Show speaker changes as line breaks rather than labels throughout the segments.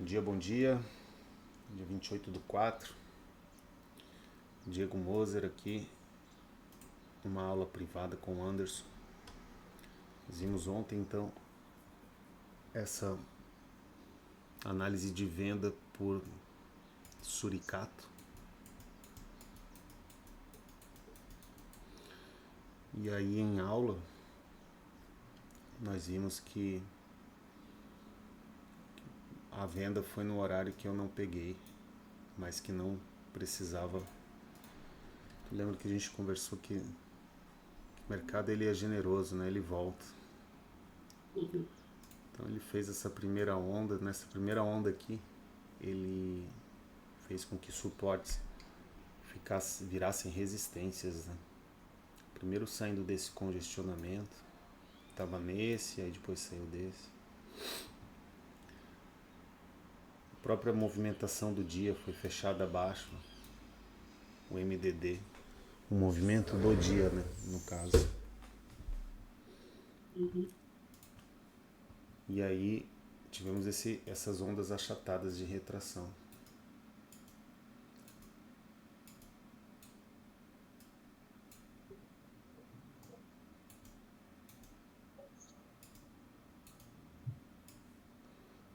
Bom dia. Dia 28/4. Diego Moser aqui, numa aula privada com o Anderson. Fizemos ontem, então, essa análise de venda por suricato. E aí, em aula, nós vimos que a venda foi no horário que eu não peguei, mas que não precisava. Lembra que a gente conversou que o mercado ele é generoso, né? Ele volta. Então ele fez essa primeira onda. Nessa primeira onda aqui, ele fez com que suportes virassem resistências, né? Primeiro saindo desse congestionamento, estava nesse, aí depois saiu desse. A própria movimentação do dia foi fechada abaixo, o MDD, o movimento do dia, né, no caso. E aí tivemos essas ondas achatadas de retração.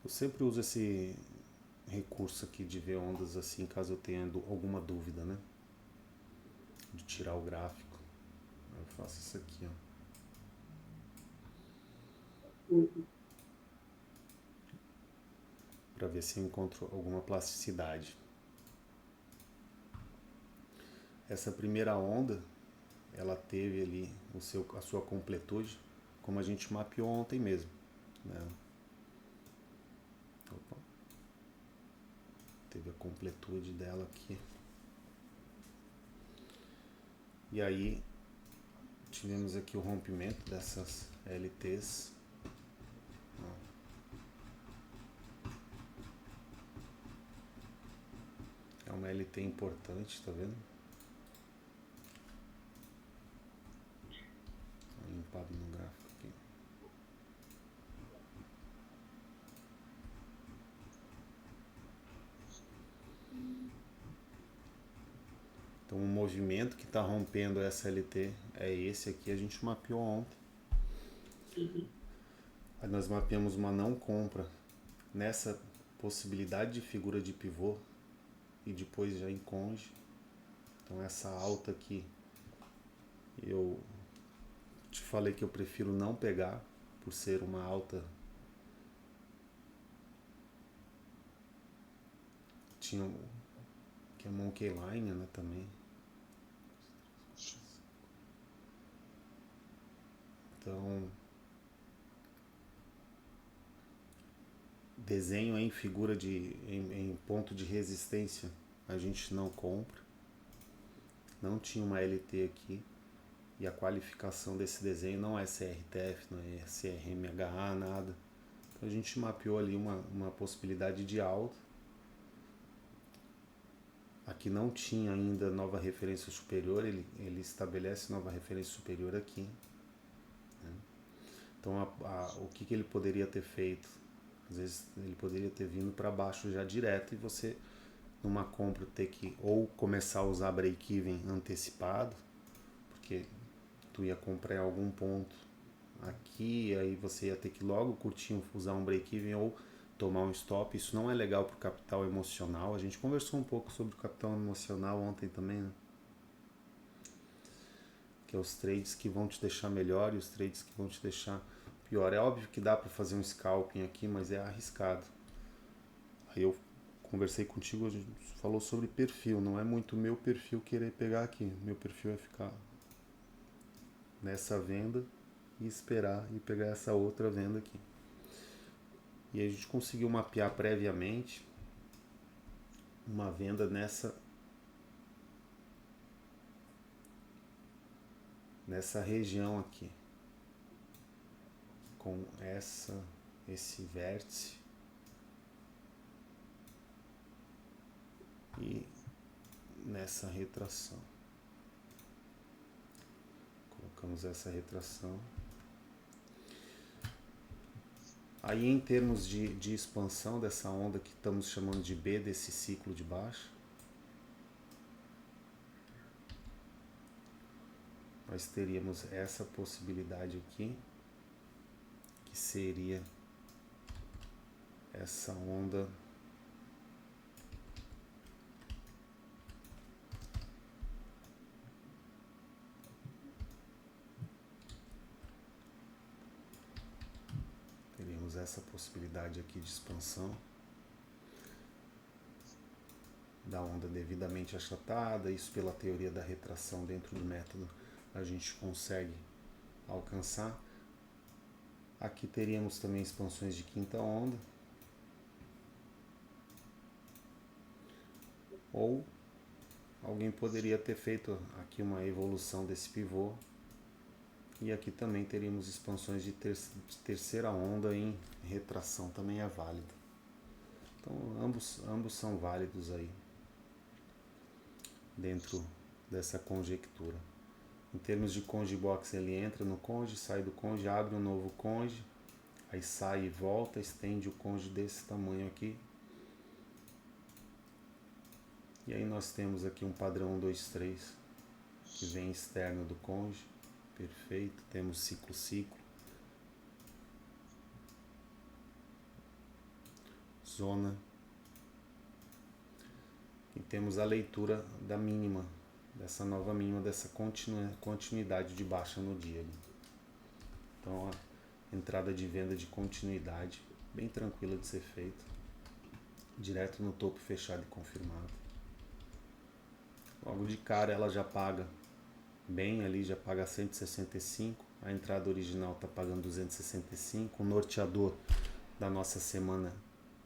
Eu sempre uso esse recurso aqui de ver ondas assim, caso eu tenha alguma dúvida, né? De tirar o gráfico. Eu faço isso aqui, ó. Para ver se eu encontro alguma plasticidade. Essa primeira onda, ela teve ali a sua completude, como a gente mapeou ontem mesmo, né? Opa. Teve a completude dela aqui. E aí tivemos aqui o rompimento dessas LTs. É uma LT importante, tá vendo? Limpado no gráfico aqui. Então o movimento que está rompendo essa LT é esse aqui, a gente mapeou ontem. Aí nós mapeamos uma não compra nessa possibilidade de figura de pivô e depois já em conge. Então essa alta aqui, eu te falei que eu prefiro não pegar por ser uma alta. Tinha que é Monkey Line, né, também. Então, desenho em figura em ponto de resistência a gente não compra. Não tinha uma LT aqui. E a qualificação desse desenho não é CRTF, não é CRMHA, nada. Então a gente mapeou ali uma possibilidade de alta. Aqui não tinha ainda nova referência superior, ele estabelece nova referência superior aqui, né? Então o que ele poderia ter feito? Às vezes ele poderia ter vindo para baixo já direto e você numa compra ter que ou começar a usar break-even antecipado, porque tu ia comprar em algum ponto aqui, aí você ia ter que logo curtir, usar um break-even ou tomar um stop. Isso não é legal para o capital emocional. A gente conversou um pouco sobre o capital emocional ontem também, né? Que é os trades que vão te deixar melhor e os trades que vão te deixar pior. É óbvio que dá para fazer um scalping aqui, mas é arriscado. Aí eu conversei contigo, a gente falou sobre perfil. Não é muito meu perfil querer pegar aqui. Meu perfil é ficar nessa venda e esperar e pegar essa outra venda aqui. E a gente conseguiu mapear previamente uma venda nessa região aqui, com esse vértice e nessa retração. Colocamos essa retração. Aí em termos de expansão dessa onda que estamos chamando de B, desse ciclo de baixa, nós teríamos essa possibilidade aqui, que seria essa onda essa possibilidade aqui de expansão da onda devidamente achatada. Isso, pela teoria da retração dentro do método, a gente consegue alcançar. Aqui teríamos também expansões de quinta onda, ou alguém poderia ter feito aqui uma evolução desse pivô, e aqui também teríamos expansões de terceira onda em retração, também é válido. Então ambos são válidos aí dentro dessa conjectura. Em termos de conge box, ele entra no conge, sai do conge, abre um novo conge, aí sai e volta, estende o conge desse tamanho aqui. E aí nós temos aqui um padrão 1, 2, 3 que vem externo do conge. Perfeito, temos ciclo, zona, e temos a leitura da mínima, dessa nova mínima, dessa continuidade de baixa no dia. Então a entrada de venda de continuidade, bem tranquila de ser feita, direto no topo fechado e confirmado. Logo de cara ela já paga bem ali, já paga 165, a entrada original está pagando 265, o norteador da nossa semana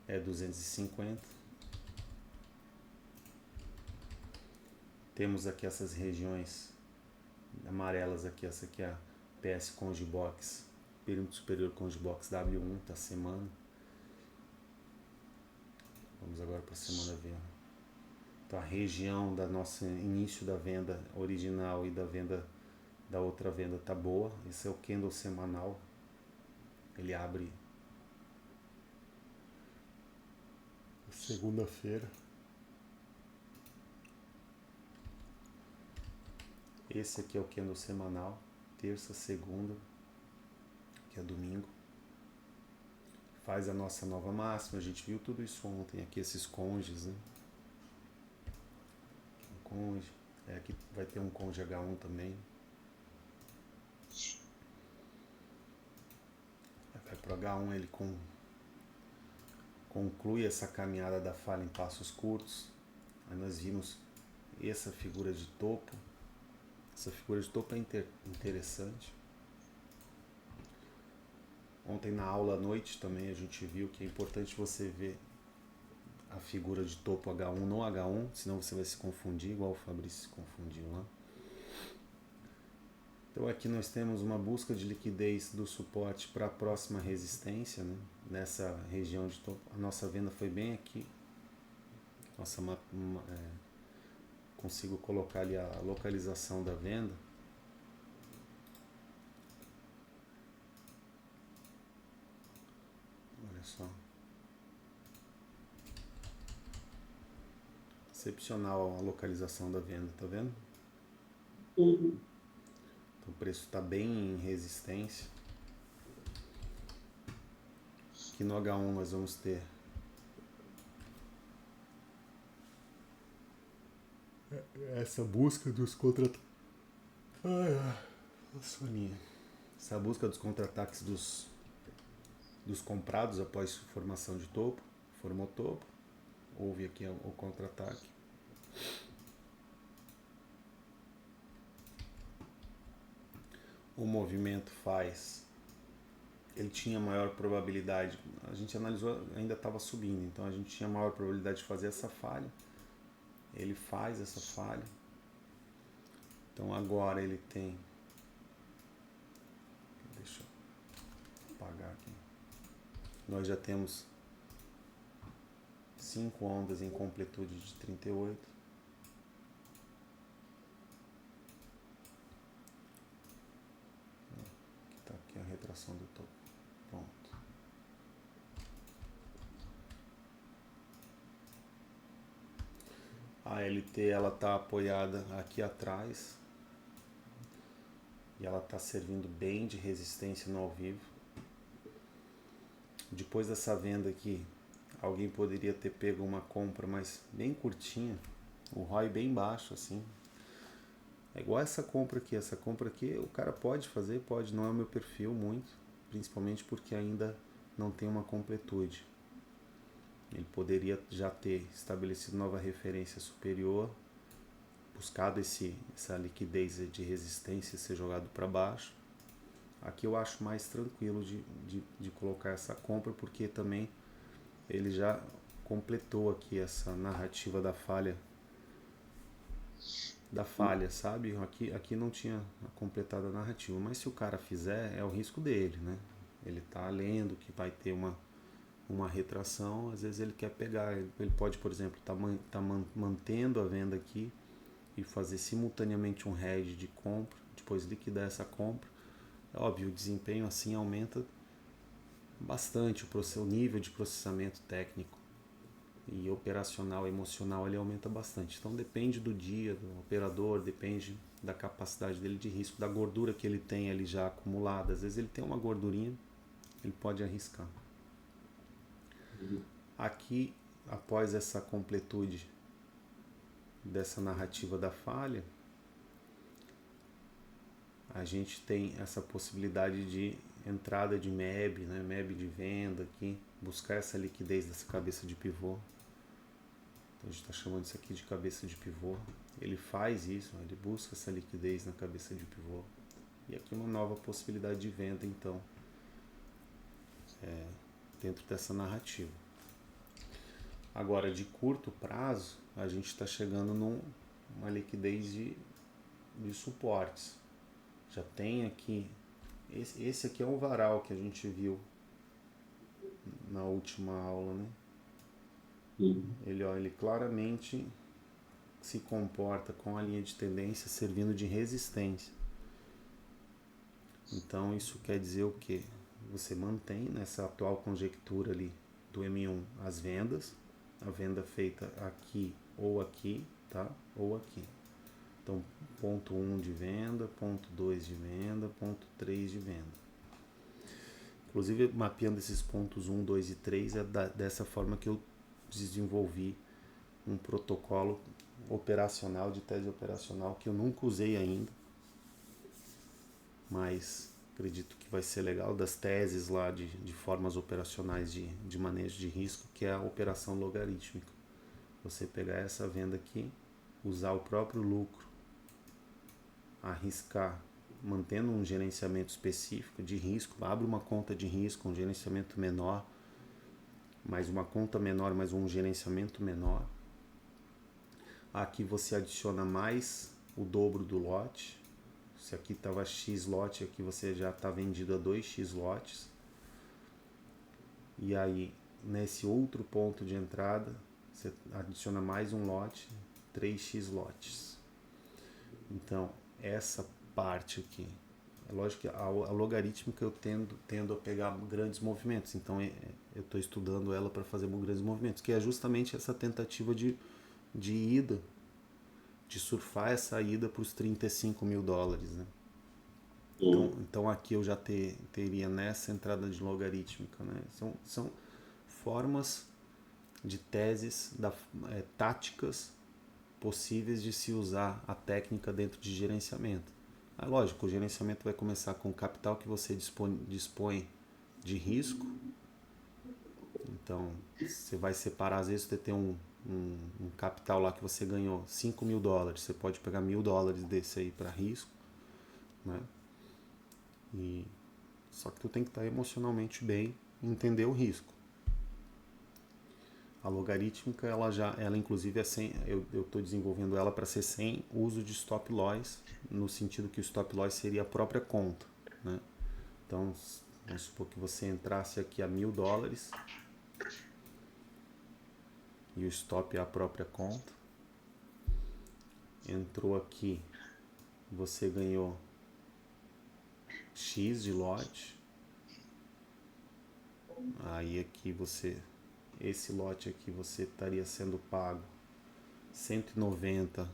é 250. Temos aqui essas regiões amarelas aqui, essa aqui é a PS Conge Box, perímetro superior Conge Box W1 da semana. Vamos agora para a semana V. Então a região da nossa início da venda original e da venda da outra venda tá boa. Esse é o candle semanal. Ele abre segunda-feira. Esse aqui é o candle semanal, terça, segunda, que é domingo. Faz a nossa nova máxima. A gente viu tudo isso ontem aqui, esses conges, né? Conge. Aqui vai ter um conge H1 também. Vai para o H1, ele conclui essa caminhada da falha em passos curtos. Aí nós vimos essa figura de topo. Essa figura de topo é interessante. Ontem na aula à noite também a gente viu que é importante você ver a figura de topo H1 no H1, senão você vai se confundir, igual o Fabrício se confundiu lá. Então aqui nós temos uma busca de liquidez do suporte para a próxima resistência, né? Nessa região de topo. A nossa venda foi bem aqui. Consigo colocar ali a localização da venda. Olha só. Excepcional a localização da venda, tá vendo?
Uhum.
Então, o preço está bem em resistência. Aqui no H1 nós vamos ter essa busca dos contra-ataques. Essa busca dos contra-ataques dos comprados após formação de topo. Formou topo. Houve aqui o contra-ataque. O movimento faz. Ele tinha maior probabilidade. A gente analisou, ainda estava subindo, então a gente tinha maior probabilidade de fazer essa falha. Ele faz essa falha. Então agora ele tem. Deixa eu apagar aqui. Nós já temos 5 ondas em completude de 38. Aqui está aqui a retração do topo. Pronto. A LT ela tá apoiada aqui atrás e ela tá servindo bem de resistência no ao vivo. Depois dessa venda aqui, alguém poderia ter pego uma compra, mas bem curtinha, o ROI bem baixo assim. É igual essa compra aqui o cara pode fazer, pode, não é o meu perfil muito, principalmente porque ainda não tem uma completude. Ele poderia já ter estabelecido nova referência superior, buscado essa liquidez de resistência ser jogado para baixo. Aqui eu acho mais tranquilo de colocar essa compra, porque também ele já completou aqui essa narrativa da falha, sabe? Aqui não tinha completado a narrativa, mas se o cara fizer, é o risco dele, né? Ele tá lendo que vai ter uma retração, às vezes ele quer pegar, ele pode, por exemplo, mantendo a venda aqui e fazer simultaneamente um hedge de compra, depois liquidar essa compra. É óbvio, o desempenho assim aumenta bastante, o nível de processamento técnico e operacional, emocional, ele aumenta bastante. Então depende do dia, do operador, depende da capacidade dele de risco, da gordura que ele tem ali já acumulada. Às vezes ele tem uma gordurinha, ele pode arriscar. Aqui, após essa completude dessa narrativa da falha, a gente tem essa possibilidade de entrada de MEB, né? MEB de venda aqui, buscar essa liquidez dessa cabeça de pivô. Então a gente está chamando isso aqui de cabeça de pivô. Ele faz isso, ele busca essa liquidez na cabeça de pivô. E aqui uma nova possibilidade de venda, então, dentro dessa narrativa. Agora, de curto prazo, a gente está chegando numa liquidez de suportes. Já tem aqui, esse aqui é o varal que a gente viu na última aula, né? Ele claramente se comporta com a linha de tendência servindo de resistência. Então isso quer dizer o quê? Você mantém nessa atual conjectura ali do M1 as vendas, a venda feita aqui, tá? Ou aqui. Então, ponto 1 de venda, ponto 2 de venda, ponto 3 de venda. Inclusive, mapeando esses pontos 1, 2 e 3, é dessa forma que eu desenvolvi um protocolo operacional, de tese operacional, que eu nunca usei ainda, mas acredito que vai ser legal, das teses lá de formas operacionais de manejo de risco, que é a operação logarítmica. Você pegar essa venda aqui, usar o próprio lucro, arriscar, mantendo um gerenciamento específico de risco, abre uma conta de risco, um gerenciamento menor, mais uma conta menor, mais um gerenciamento menor. Aqui você adiciona mais o dobro do lote. Se aqui estava X lote, aqui você já está vendido a 2X lotes. E aí, nesse outro ponto de entrada, você adiciona mais um lote, 3X lotes. Então, essa parte aqui, é lógico que a logarítmica eu tendo a pegar grandes movimentos, então eu estou estudando ela para fazer grandes movimentos, que é justamente essa tentativa de ida, de surfar essa ida para os 35 mil dólares, né? Então aqui eu já teria nessa entrada de logarítmica, né? São formas de teses, táticas possíveis de se usar a técnica dentro de gerenciamento. Lógico, o gerenciamento vai começar com o capital que você dispõe de risco. Então, você vai separar, às vezes você tem um capital lá que você ganhou 5 mil dólares, você pode pegar $1.000 desse aí para risco, né? Só que tu tem que estar emocionalmente bem e entender o risco. A logarítmica, ela inclusive é sem, eu estou desenvolvendo ela para ser sem uso de stop loss, no sentido que o stop loss seria a própria conta, né? Então, vamos supor que você entrasse aqui a $1.000 e o stop é a própria conta. Entrou aqui, você ganhou X de lote. Aí aqui esse lote aqui você estaria sendo pago 190x,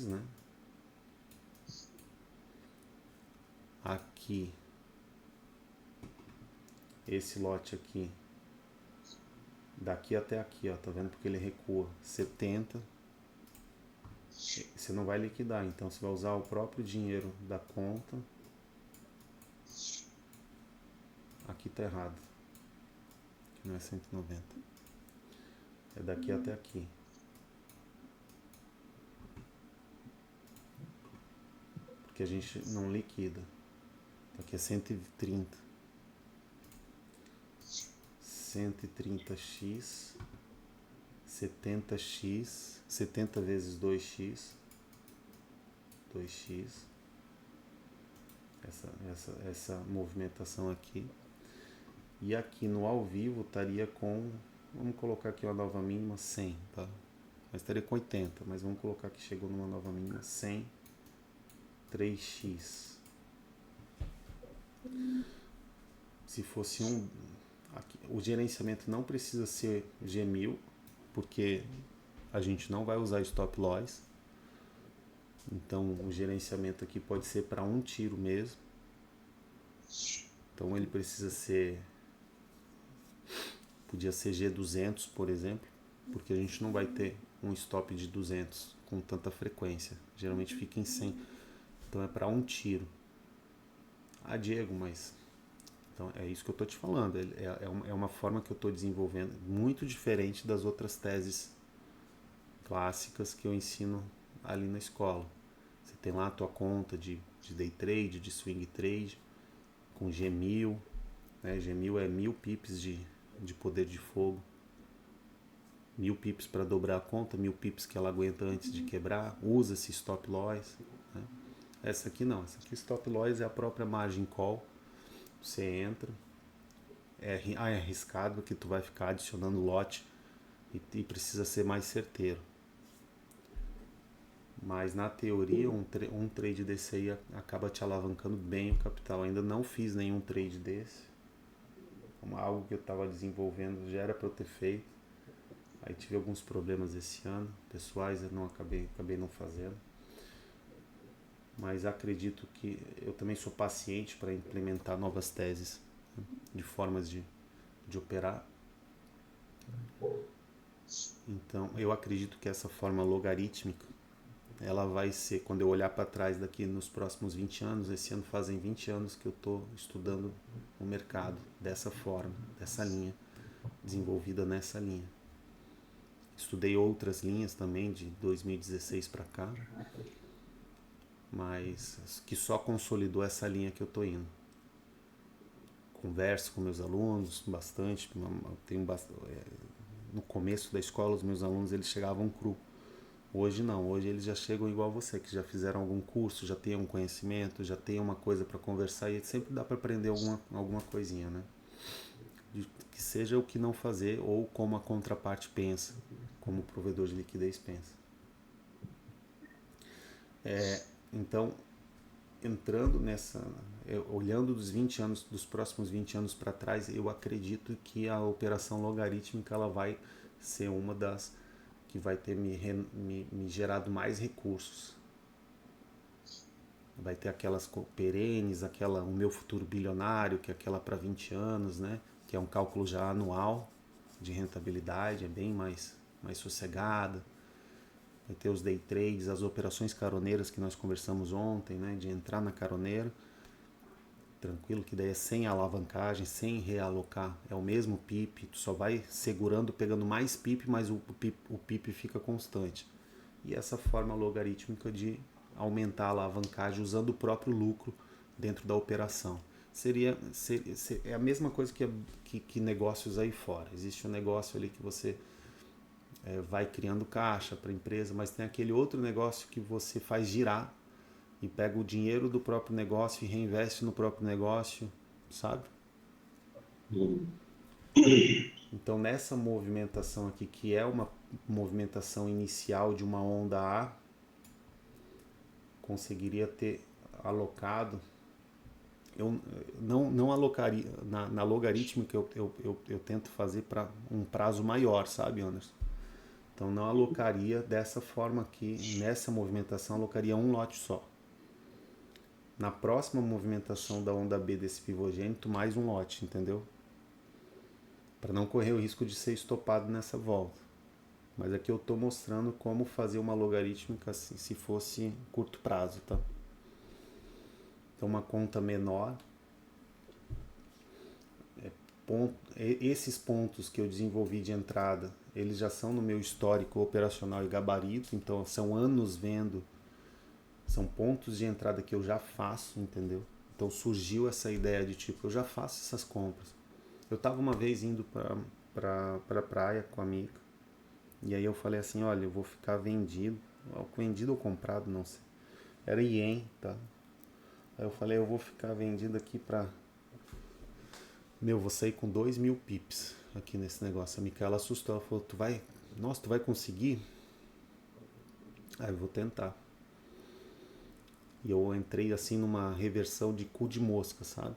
né? Aqui, esse lote aqui, daqui até aqui, ó, tá vendo? Porque ele recua 70. Você não vai liquidar, então você vai usar o próprio dinheiro da conta. Aqui tá errado. Aqui não é 190. É daqui até aqui. Porque a gente não liquida. Aqui é 130. 130x, 70x, 70 vezes 2x, 2x, essa movimentação aqui. E aqui no ao vivo estaria com, vamos colocar aqui uma nova mínima 100, tá? Mas estaria com 80, mas vamos colocar que chegou numa nova mínima 100, 3x. Se fosse aqui, o gerenciamento não precisa ser G1000, porque a gente não vai usar stop loss. Então o gerenciamento aqui pode ser para um tiro mesmo. Então ele precisa ser, podia ser G200, por exemplo, porque a gente não vai ter um stop de 200 com tanta frequência. Geralmente fica em 100. Então é para um tiro. Ah, Diego, mas então é isso que eu estou te falando. É uma forma que eu estou desenvolvendo muito diferente das outras teses clássicas que eu ensino ali na escola. Você tem lá a tua conta de day trade, de swing trade, com G1000, né? G1000 é 1000 pips de poder de fogo. 1000 pips para dobrar a conta, 1000 pips que ela aguenta antes de quebrar. Usa-se stop loss, né? Essa aqui não, essa aqui stop loss é a própria margin call. Você entra, é arriscado que tu vai ficar adicionando lote e precisa ser mais certeiro. Mas na teoria um trade desse aí acaba te alavancando bem o capital. Ainda não fiz nenhum trade desse. Algo que eu estava desenvolvendo já era para eu ter feito. Aí tive alguns problemas esse ano, pessoais, eu não acabei não fazendo. Mas acredito que eu também sou paciente para implementar novas teses, né, de formas de operar. Então eu acredito que essa forma logarítmica ela vai ser, quando eu olhar para trás daqui nos próximos 20 anos, esse ano fazem 20 anos que eu estou estudando o mercado dessa forma, dessa linha, desenvolvida nessa linha. Estudei outras linhas também de 2016 para cá, mas que só consolidou essa linha que eu estou indo. Converso com meus alunos bastante, no começo da escola os meus alunos eles chegavam cru. Hoje não, hoje eles já chegam igual você, que já fizeram algum curso, já tem um conhecimento, já tem uma coisa para conversar e sempre dá para aprender alguma coisinha, né? Que seja o que não fazer ou como a contraparte pensa, como o provedor de liquidez pensa. Então, entrando nessa, olhando dos próximos 20 anos para trás, eu acredito que a operação logarítmica ela vai ser uma das que vai ter me gerado mais recursos. Vai ter aquelas perenes, o meu futuro bilionário, que é aquela para 20 anos, né? Que é um cálculo já anual de rentabilidade, é bem mais sossegada. Vai ter os day trades, as operações caroneiras que nós conversamos ontem, né? De entrar na caroneira, tranquilo, que daí é sem alavancagem, sem realocar, é o mesmo PIP, tu só vai segurando, pegando mais PIP, mas o PIP fica constante. E essa forma logarítmica de aumentar a alavancagem usando o próprio lucro dentro da operação. É a mesma coisa que negócios aí fora. Existe um negócio ali que você vai criando caixa para a empresa, mas tem aquele outro negócio que você faz girar e pega o dinheiro do próprio negócio e reinveste no próprio negócio, sabe? Então nessa movimentação aqui, que é uma movimentação inicial de uma onda A, conseguiria ter alocado, eu não alocaria, na logarítmica eu tento fazer para um prazo maior, sabe, Anderson? Então não alocaria dessa forma aqui, nessa movimentação alocaria um lote só. Na próxima movimentação da onda B desse pivogênito, mais um lote, entendeu? Para não correr o risco de ser estopado nessa volta. Mas aqui eu estou mostrando como fazer uma logarítmica assim, se fosse curto prazo, tá? Então uma conta menor, esses pontos que eu desenvolvi de entrada, eles já são no meu histórico operacional e gabarito, então são anos vendo, são pontos de entrada que eu já faço, entendeu? Então surgiu essa ideia de tipo, eu já faço essas compras. Eu estava uma vez indo pra praia com a amiga, e aí eu falei assim, olha, eu vou ficar vendido ou comprado, não sei. Era ien, tá? Aí eu falei, eu vou ficar vendido aqui pra... Meu, vou sair com 2.000 pips aqui nesse negócio. A Micaela assustou, ela falou, Nossa, tu vai conseguir? Aí eu vou tentar. E eu entrei assim numa reversão de cu de mosca, sabe?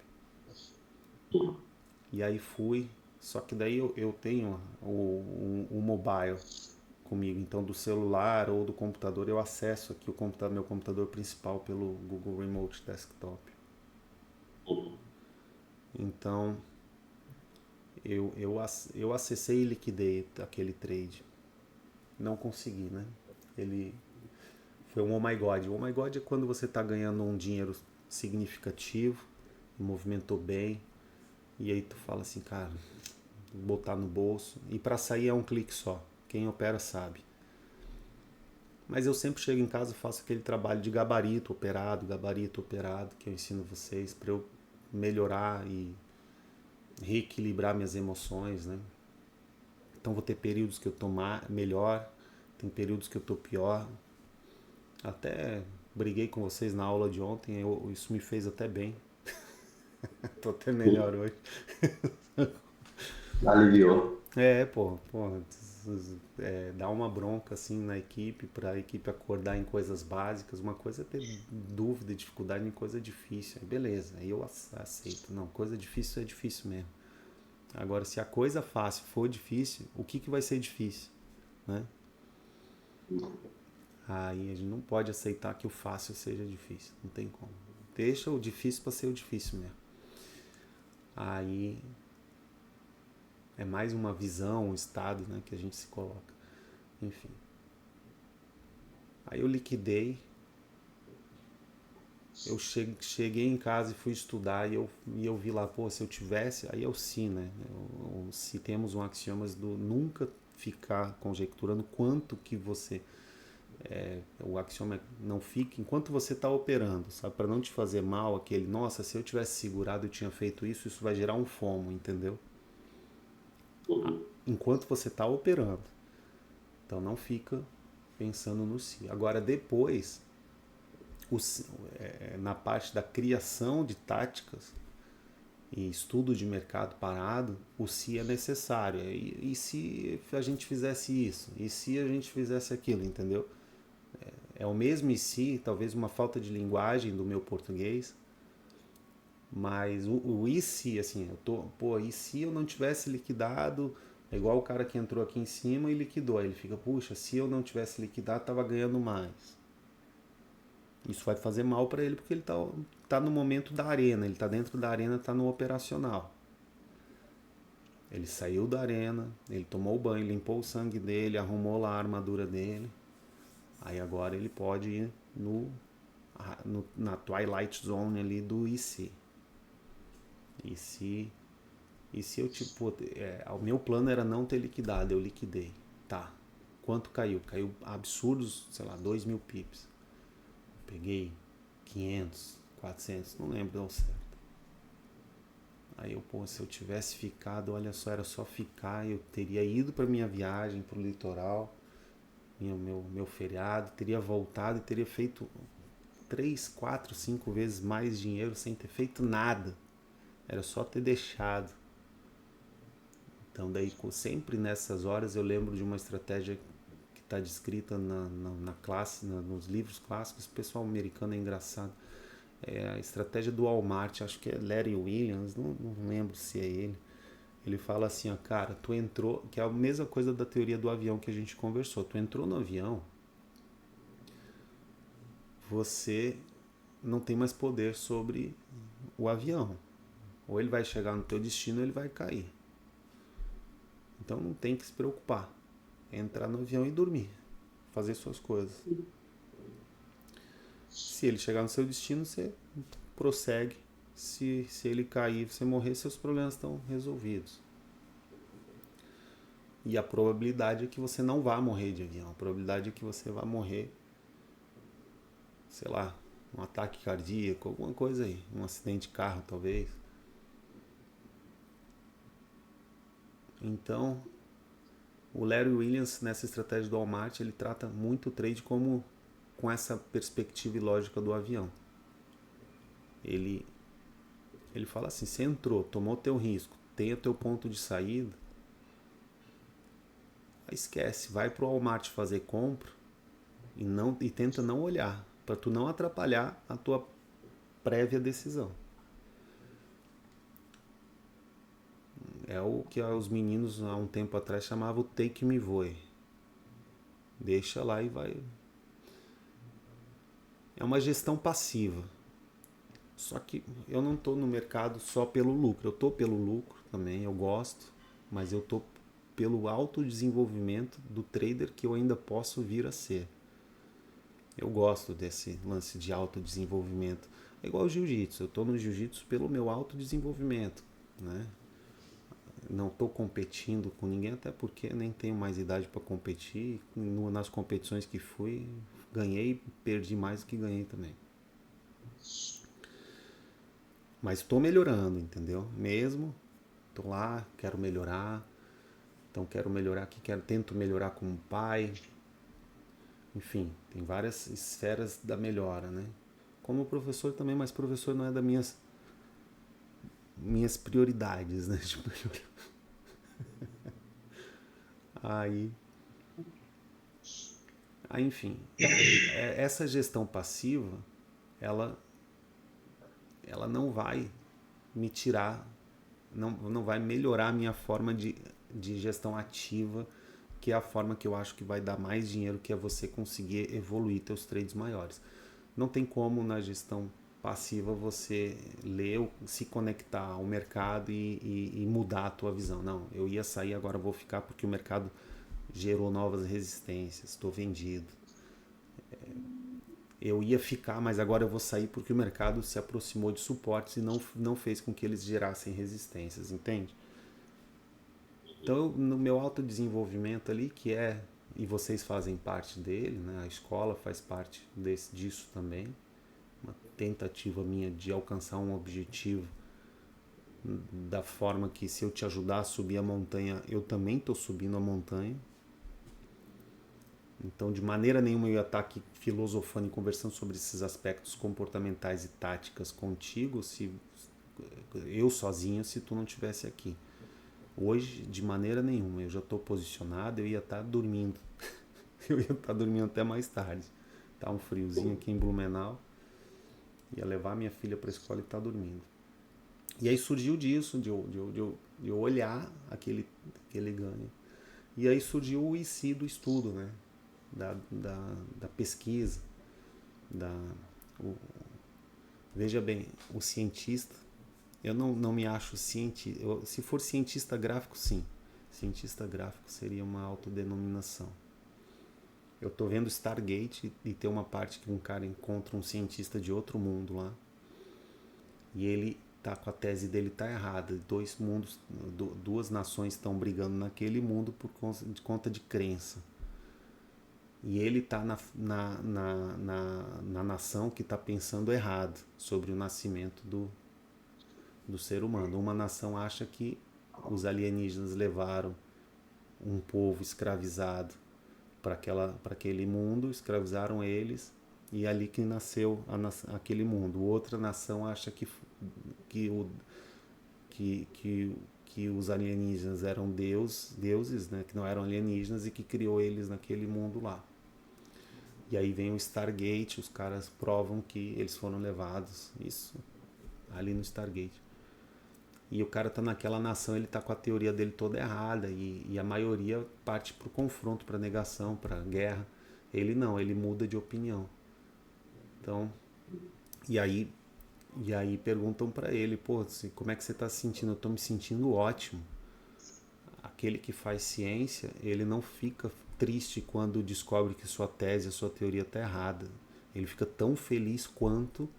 E aí fui, só que daí eu tenho o mobile comigo, então do celular ou do computador eu acesso aqui meu computador principal pelo Google Remote Desktop. Então eu acessei e liquidei aquele trade. Não consegui, né? Ele foi um oh my god. O oh my god é quando você está ganhando um dinheiro significativo, movimentou bem, e aí tu fala assim, cara, vou botar no bolso. E para sair é um clique só. Quem opera sabe. Mas eu sempre chego em casa e faço aquele trabalho de gabarito operado, que eu ensino vocês para eu melhorar e reequilibrar minhas emoções, né? Então vou ter períodos que eu tô melhor, tem períodos que eu tô pior. Até briguei com vocês na aula de ontem, isso me fez até bem. Tô até melhor hoje.
Aliviou.
Pô, dar uma bronca assim na equipe, pra equipe acordar em coisas básicas. Uma coisa é ter dúvida, dificuldade em coisa difícil. Aí beleza, aí eu aceito. Não, coisa difícil é difícil mesmo. Agora, se a coisa fácil for difícil, o que vai ser difícil, né? Aí a gente não pode aceitar que o fácil seja difícil, não tem como. Deixa o difícil para ser o difícil mesmo. Aí é mais uma visão, um estado, né, que a gente se coloca. Enfim. Aí eu liquidei. Eu cheguei em casa e fui estudar e eu vi lá, pô, se eu tivesse, aí é o si, né? Se temos um axioma do nunca ficar conjecturando quanto que você... o axioma não fica enquanto você está operando, sabe? Para não te fazer mal aquele, nossa, se eu tivesse segurado eu tinha feito isso, isso vai gerar um FOMO, entendeu? Enquanto você está operando. Então não fica pensando no si. Agora depois, na parte da criação de táticas e estudo de mercado parado, o si é necessário. E se a gente fizesse isso? E se a gente fizesse aquilo, entendeu? É o mesmo e se, talvez uma falta de linguagem do meu português, mas o e se, assim, e se eu não tivesse liquidado, é igual o cara que entrou aqui em cima e liquidou, aí ele fica, puxa, se eu não tivesse liquidado, tava ganhando mais. Isso vai fazer mal para ele porque ele tá no momento da arena, ele tá dentro da arena, tá no operacional. Ele saiu da arena, ele tomou o banho, limpou o sangue dele, arrumou lá a armadura dele. Aí agora ele pode ir na Twilight Zone ali do IC. E se eu tipo... o meu plano era não ter liquidado, eu liquidei. Tá. Quanto caiu? Caiu absurdos, sei lá, 2.000 pips. Peguei 500, 400, não lembro, deu certo. Aí eu, pô, se eu tivesse ficado, olha só, era só ficar, eu teria ido pra minha viagem pro litoral, meu feriado, teria voltado e teria feito 3, 4, 5 vezes mais dinheiro sem ter feito nada. Era só ter deixado. Então daí sempre nessas horas eu lembro de uma estratégia que está descrita na classe, nos livros clássicos. O pessoal americano é engraçado. É a estratégia do Walmart, acho que é Larry Williams, não lembro se é ele. Ele fala assim, ó, cara, tu entrou, que é a mesma coisa da teoria do avião que a gente conversou. Tu entrou no avião, você não tem mais poder sobre o avião. Ou ele vai chegar no teu destino ou ele vai cair. Então não tem que se preocupar. É entrar no avião e dormir. Fazer suas coisas. Se ele chegar no seu destino, você prossegue. Se ele cair, você morrer, seus problemas estão resolvidos. E a probabilidade é que você não vá morrer de avião. A probabilidade é que você vá morrer, sei lá, um ataque cardíaco, alguma coisa aí. Um acidente de carro, talvez. Então, o Larry Williams, nessa estratégia do Walmart, ele trata muito o trade como com essa perspectiva e lógica do avião. Ele fala assim, você entrou, tomou teu risco, tem o teu ponto de saída, esquece, vai pro Walmart fazer compra e tenta não olhar, para tu não atrapalhar a tua prévia decisão. É o que os meninos há um tempo atrás chamavam take me voe. Deixa lá e vai. É uma gestão passiva. Só que eu não estou no mercado só pelo lucro. Eu estou pelo lucro também, eu gosto, mas eu estou pelo autodesenvolvimento do trader que eu ainda posso vir a ser. Eu gosto desse lance de autodesenvolvimento. É igual ao jiu-jitsu. Eu estou no jiu-jitsu pelo meu autodesenvolvimento, né? Não estou competindo com ninguém, até porque nem tenho mais idade para competir. Nas competições que fui, ganhei, perdi mais do que ganhei também. Mas estou melhorando, entendeu? Mesmo, estou lá, quero melhorar. Então quero melhorar aqui, tento melhorar como pai. Enfim, tem várias esferas da melhora, né? Como professor também, mas professor não é das minhas prioridades, né? Aí, enfim, essa gestão passiva, ela não vai me tirar, não vai melhorar a minha forma de gestão ativa, que é a forma que eu acho que vai dar mais dinheiro, que é você conseguir evoluir teus trades maiores. Não tem como na gestão passiva você ler, se conectar ao mercado e mudar a tua visão. Não, eu ia sair, agora vou ficar porque o mercado gerou novas resistências, estou vendido. Eu ia ficar, mas agora eu vou sair porque o mercado se aproximou de suportes e não fez com que eles gerassem resistências, entende? Então, no meu autodesenvolvimento ali, e vocês fazem parte dele, né? A escola faz parte disso também, uma tentativa minha de alcançar um objetivo da forma que, se eu te ajudar a subir a montanha, eu também estou subindo a montanha. Então, de maneira nenhuma eu ia estar aqui filosofando e conversando sobre esses aspectos comportamentais e táticas contigo, se eu sozinho, se tu não estivesse aqui. Hoje, de maneira nenhuma, eu já estou posicionado, eu ia estar dormindo. Eu ia estar dormindo até mais tarde. Tá um friozinho aqui em Blumenau. Ia levar minha filha para a escola e estar dormindo. E aí surgiu disso, de eu olhar aquele ganho. E aí surgiu o IC do estudo, né? Da pesquisa. Veja bem, o cientista, eu não me acho cientista. Se for cientista gráfico, sim. Cientista gráfico seria uma autodenominação. Eu tô vendo Stargate e tem uma parte que um cara encontra um cientista de outro mundo lá. E ele tá com a tese dele tá errada. Duas nações estão brigando naquele mundo por conta de crença. E ele tá na nação que está pensando errado sobre o nascimento do ser humano. Uma nação acha que os alienígenas levaram um povo escravizado para aquele mundo, escravizaram eles e é ali que nasceu aquele mundo. Outra nação acha que os alienígenas eram deuses, né, que não eram alienígenas e que criou eles naquele mundo lá. E aí vem o Stargate, os caras provam que eles foram levados, isso, ali no Stargate. e o cara tá naquela nação, ele tá com a teoria dele toda errada, e a maioria parte pro confronto, pra negação, pra guerra. Ele não, ele muda de opinião. Então, e aí, e aí perguntam pra ele, pô, como é que você tá se sentindo? Eu tô me sentindo ótimo. Aquele que faz ciência, ele não fica triste quando descobre que sua tese, a sua teoria está errada. Ele fica tão feliz quando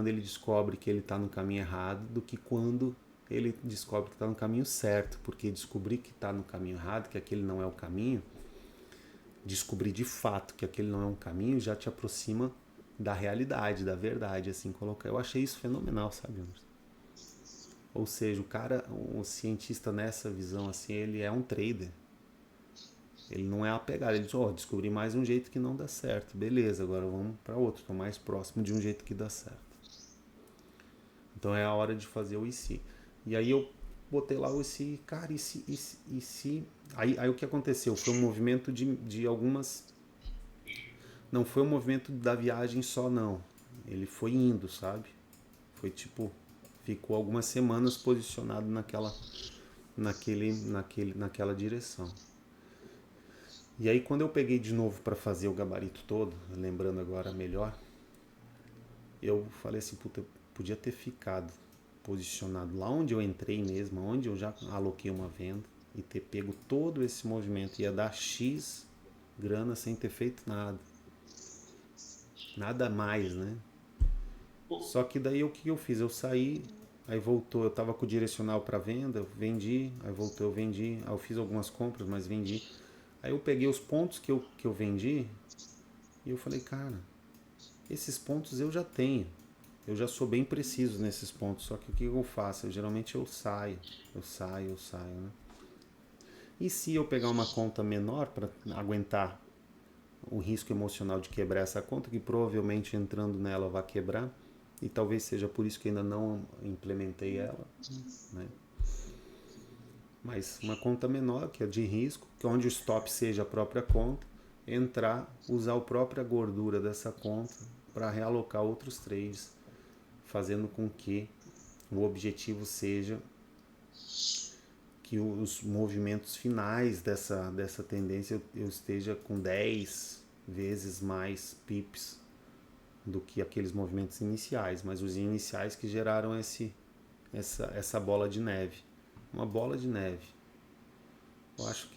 ele descobre que ele está no caminho errado do que quando ele descobre que está no caminho certo. Porque descobrir que está no caminho errado, que aquele não é o caminho, descobrir de fato que aquele não é um caminho, já te aproxima da realidade, da verdade, assim, colocar. Eu achei isso fenomenal, sabe? Ou seja, o cara, o cientista nessa visão assim, ele é um trader. Ele não é apegado, ele diz, ó, descobri mais um jeito que não dá certo. Beleza, agora vamos para outro, tô mais próximo de um jeito que dá certo. Então é a hora de fazer o e se. E aí eu botei lá o e se, cara, e se... Aí o que aconteceu? Foi um movimento de algumas... Não foi um movimento da viagem só, não. Ele foi indo, sabe? Foi tipo... Ficou algumas semanas posicionado naquela direção. E aí quando eu peguei de novo para fazer o gabarito todo, lembrando agora melhor, eu falei assim, puta, eu podia ter ficado posicionado lá onde eu entrei mesmo, onde eu já aloquei uma venda, e ter pego todo esse movimento, ia dar X grana sem ter feito nada. Nada mais, né? Só que daí o que eu fiz? Eu saí, aí voltou, eu tava com o direcional para venda, eu vendi, aí voltou, eu vendi, aí eu fiz algumas compras, mas vendi. Aí eu peguei os pontos que eu vendi e eu falei, cara, esses pontos eu já tenho. Eu já sou bem preciso nesses pontos, só que o que eu faço? Geralmente eu saio, né? E se eu pegar uma conta menor para aguentar o risco emocional de quebrar essa conta, que provavelmente entrando nela vai quebrar, e talvez seja por isso que ainda não implementei ela, né? Mas uma conta menor, que é de risco, que onde o stop seja a própria conta, entrar, usar a própria gordura dessa conta para realocar outros trades, fazendo com que o objetivo seja que os movimentos finais dessa tendência eu esteja com 10 vezes mais pips do que aqueles movimentos iniciais, mas os iniciais que geraram essa bola de neve. Uma bola de neve. Eu acho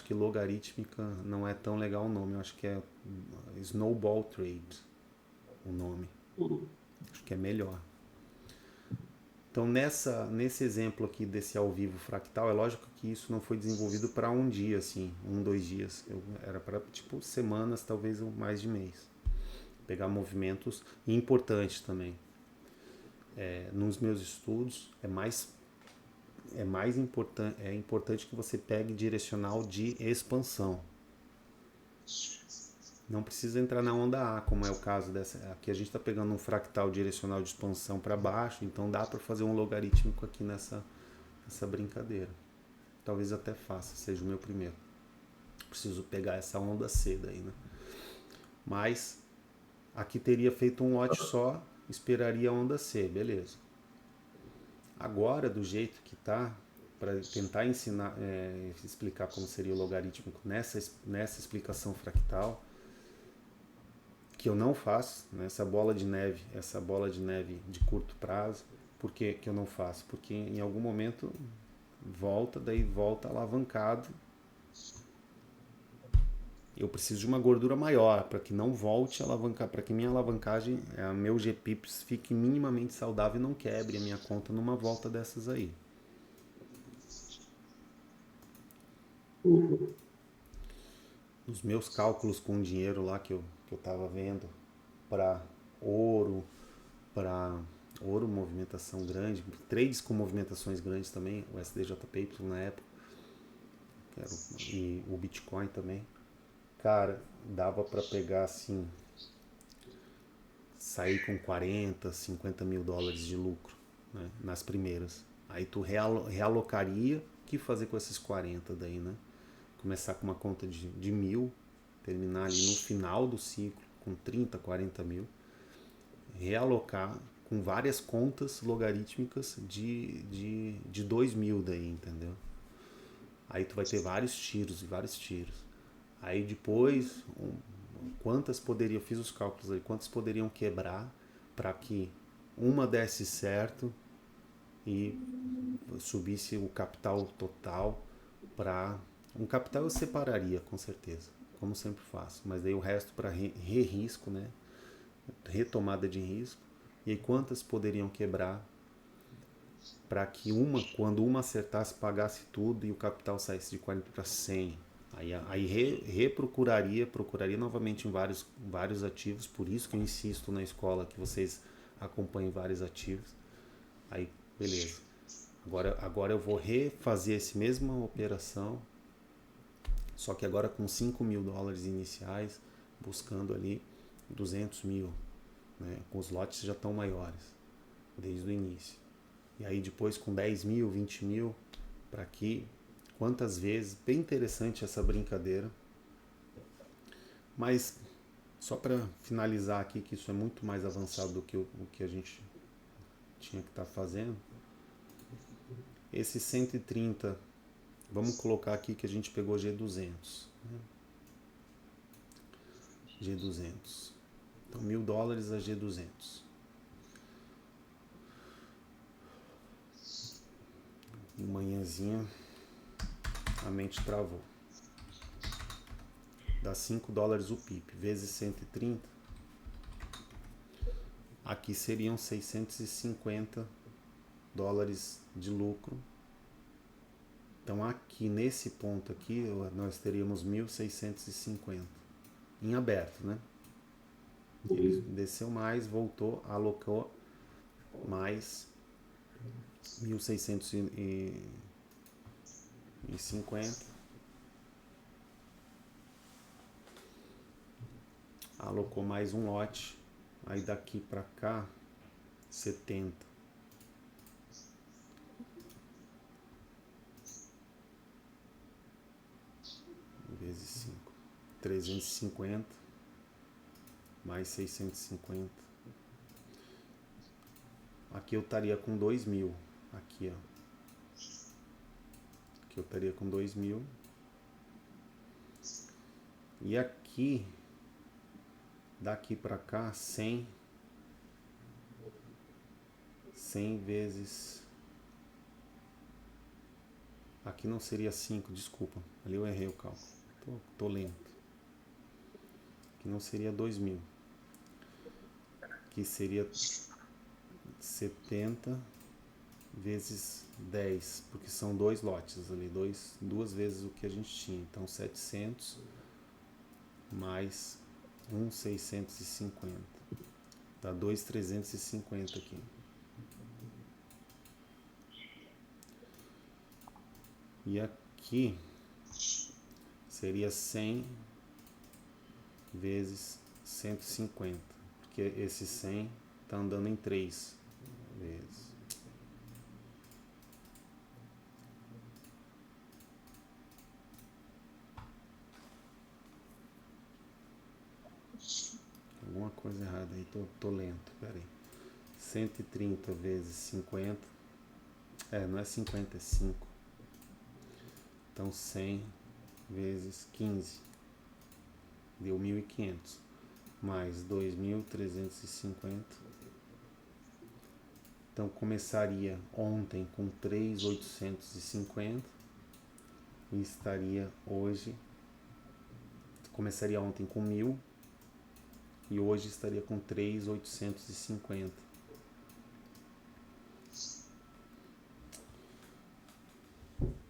que logarítmica não é tão legal o nome, eu acho que é Snowball Trade o nome. Acho que é melhor. Então nesse exemplo aqui desse ao vivo fractal, é lógico que isso não foi desenvolvido para um dia, assim, 2 dias. Era para tipo semanas, talvez mais de mês. Pegar movimentos e importantes também. Nos meus estudos é importante que você pegue direcional de expansão. Não precisa entrar na onda A, como é o caso dessa. Aqui a gente está pegando um fractal direcional de expansão para baixo, então dá para fazer um logarítmico aqui nessa brincadeira. Talvez até faça, seja o meu primeiro. Preciso pegar essa onda C daí, né? Mas aqui teria feito um lote só, esperaria a onda C, beleza. Agora, do jeito que tá, para tentar ensinar, explicar como seria o logarítmico nessa explicação fractal, que eu não faço, né? essa bola de neve de curto prazo. Por que eu não faço? Porque em algum momento daí volta alavancado. Eu preciso de uma gordura maior para que não volte a alavancar, para que minha alavancagem, meu GPIPS fique minimamente saudável e não quebre a minha conta numa volta dessas aí. Os meus cálculos com dinheiro lá que eu tava vendo para ouro, movimentação grande, trades com movimentações grandes também, o SDJPY na época, e o Bitcoin também. Cara, dava para pegar assim, sair com 40, 50 mil dólares de lucro, né, nas primeiras. Aí tu realocaria, o que fazer com esses 40 daí, né? Começar com uma conta de 1.000, terminar ali no final do ciclo com 30, 40 mil, realocar com várias contas logarítmicas de 2000 daí, entendeu? Aí tu vai ter vários tiros e vários tiros. Aí depois, quantas poderiam, eu fiz os cálculos aí, quantas poderiam quebrar para que uma desse certo e subisse o capital total para... Um capital eu separaria, com certeza, como sempre faço. Mas daí o resto para re-risco, né? Retomada de risco. E aí quantas poderiam quebrar para que quando uma acertasse, pagasse tudo e o capital saísse de 40 para 100. Aí procuraria novamente em vários ativos, por isso que eu insisto na escola que vocês acompanhem vários ativos. Aí, beleza. Agora eu vou refazer essa mesma operação, só que agora com $5.000 iniciais, buscando ali 200 mil, né? Com os lotes já estão maiores, desde o início. E aí depois com 10 mil, 20 mil, para aqui, quantas vezes, bem interessante essa brincadeira. Mas só para finalizar aqui, que isso é muito mais avançado do que o que a gente tinha que estar fazendo. Esse 130, vamos colocar aqui que a gente pegou G200. Né? G200. Então $1.000 a G200. De manhãzinha a mente travou. Dá $5 o PIP, vezes 130. Aqui seriam $650 de lucro. Então aqui nesse ponto aqui nós teríamos 1.650 em aberto, né? Ele desceu mais, voltou, alocou mais 1.650. Alocou mais um lote. Aí daqui para cá 70. Vezes 5. 350 mais 650. Aqui eu estaria com 2.000. Aqui, ó. Aqui eu estaria com 2.000. E aqui, daqui para cá, 100 vezes... Aqui não seria 5, desculpa. Ali eu errei o cálculo. Tô lento. Aqui não seria 2.000. Aqui seria 70 vezes 10, porque são 2 lotes ali, duas vezes o que a gente tinha. Então 700 mais 1.650. Dá 2.350 aqui. E aqui seria 100 vezes 150, porque esse 100 está andando em 3 vezes. Alguma coisa errada aí, tô lento, peraí. 130 vezes 50, não é 50, é 5. Então 100 vezes 15 deu 1.500, mais 2.350. Então começaria ontem com 3.850 e estaria hoje, começaria ontem com 1.000 e hoje estaria com 3.850.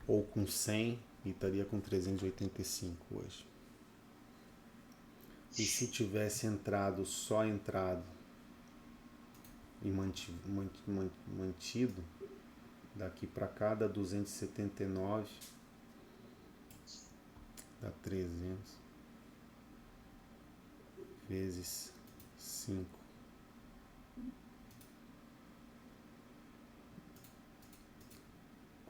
Ou com 100 e estaria com 385 hoje. E se tivesse só entrado e mantido, daqui para cá dá 279, dá 300 vezes 5.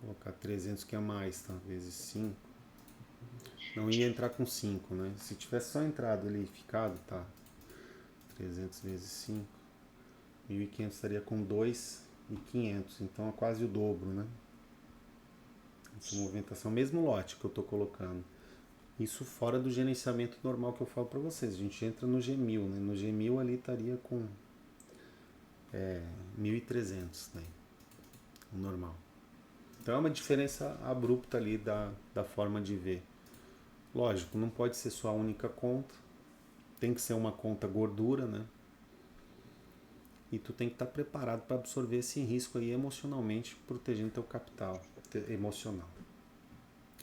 Colocar 300 que é mais, tá? Vezes 5. Não ia entrar com 5, né? Se tivesse só entrado ali e ficado, tá? 300 vezes 5 1.500 estaria com 2.500, então é quase o dobro, né? Essa movimentação, mesmo lote que eu estou colocando. Isso fora do gerenciamento normal que eu falo para vocês. A gente entra no G1000, né? No G1000 ali estaria com 1.300, né? O normal. Então é uma diferença abrupta ali da forma de ver. Lógico, não pode ser sua única conta. Tem que ser uma conta gordura, né? E tu tem que estar preparado para absorver esse risco aí emocionalmente, protegendo teu capital emocional.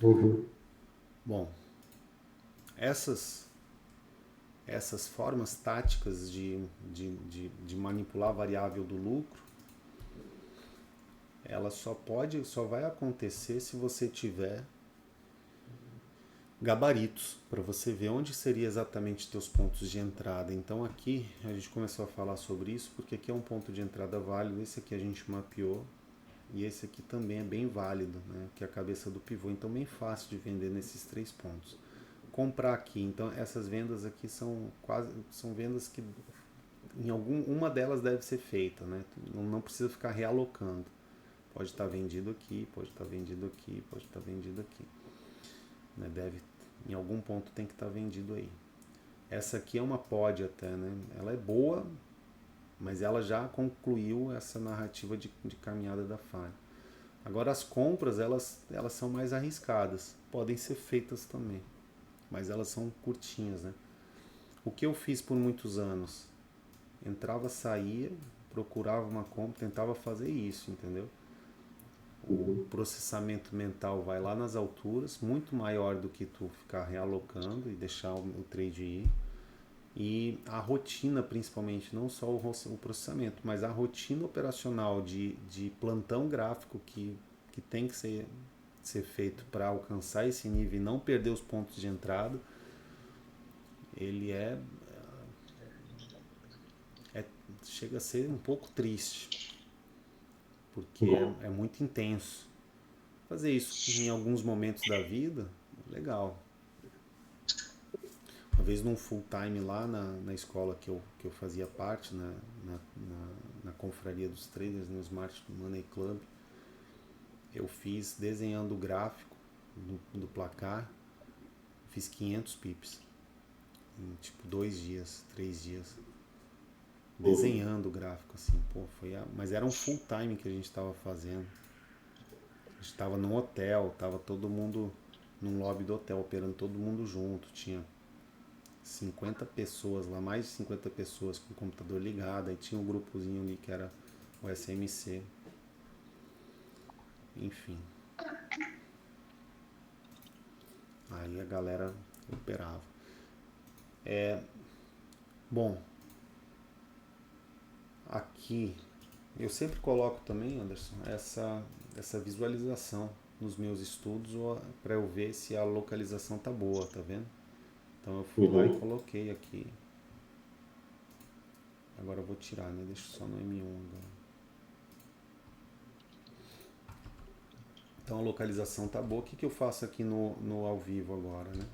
Uhum.
Bom, essas formas táticas de manipular a variável do lucro, ela só vai acontecer se você tiver gabaritos, para você ver onde seria exatamente teus pontos de entrada. Então aqui a gente começou a falar sobre isso, porque aqui é um ponto de entrada válido, esse aqui a gente mapeou, e esse aqui também é bem válido, né? Que é a cabeça do pivô, então bem fácil de vender nesses 3 pontos. Comprar aqui, então essas vendas aqui são vendas que uma delas deve ser feita, né? Não precisa ficar realocando. Pode estar vendido aqui, pode estar vendido aqui, pode estar vendido aqui. Né? Em algum ponto tem que estar vendido aí. Essa aqui é uma pod até, né? Ela é boa, mas ela já concluiu essa narrativa de caminhada da FAI. Agora as compras, elas são mais arriscadas. Podem ser feitas também, mas elas são curtinhas, né? O que eu fiz por muitos anos? Entrava, saía, procurava uma compra, tentava fazer isso, entendeu? O
Uhum.
processamento mental vai lá nas alturas, muito maior do que tu ficar realocando e deixar o trade ir. E a rotina, principalmente, não só o processamento, mas a rotina operacional de plantão gráfico que tem que ser feito para alcançar esse nível e não perder os pontos de entrada, ele chega a ser um pouco triste, porque
Uhum.
é muito intenso. Fazer isso em alguns momentos da vida, legal. Uma vez num full time lá na escola que eu fazia parte, na confraria dos traders, no Smart Money Club, eu fiz desenhando o gráfico do placar, fiz 500 pips em tipo 2 dias, 3 dias.
Uhum.
Desenhando o gráfico, assim, pô, mas era um full time que a gente estava fazendo. A gente estava num hotel, tava todo mundo num lobby do hotel, operando todo mundo junto, tinha 50 pessoas lá, mais de 50 pessoas com o computador ligado, aí tinha um grupozinho ali que era o SMC, enfim. Aí a galera operava. Bom, aqui eu sempre coloco também, Anderson, essa visualização nos meus estudos para eu ver se a localização tá boa, tá vendo? Então eu fui lá e
Uhum.
coloquei aqui. Agora eu vou tirar, né? Deixa só no M1 agora. Então a localização tá boa. O que eu faço aqui no ao vivo agora, né?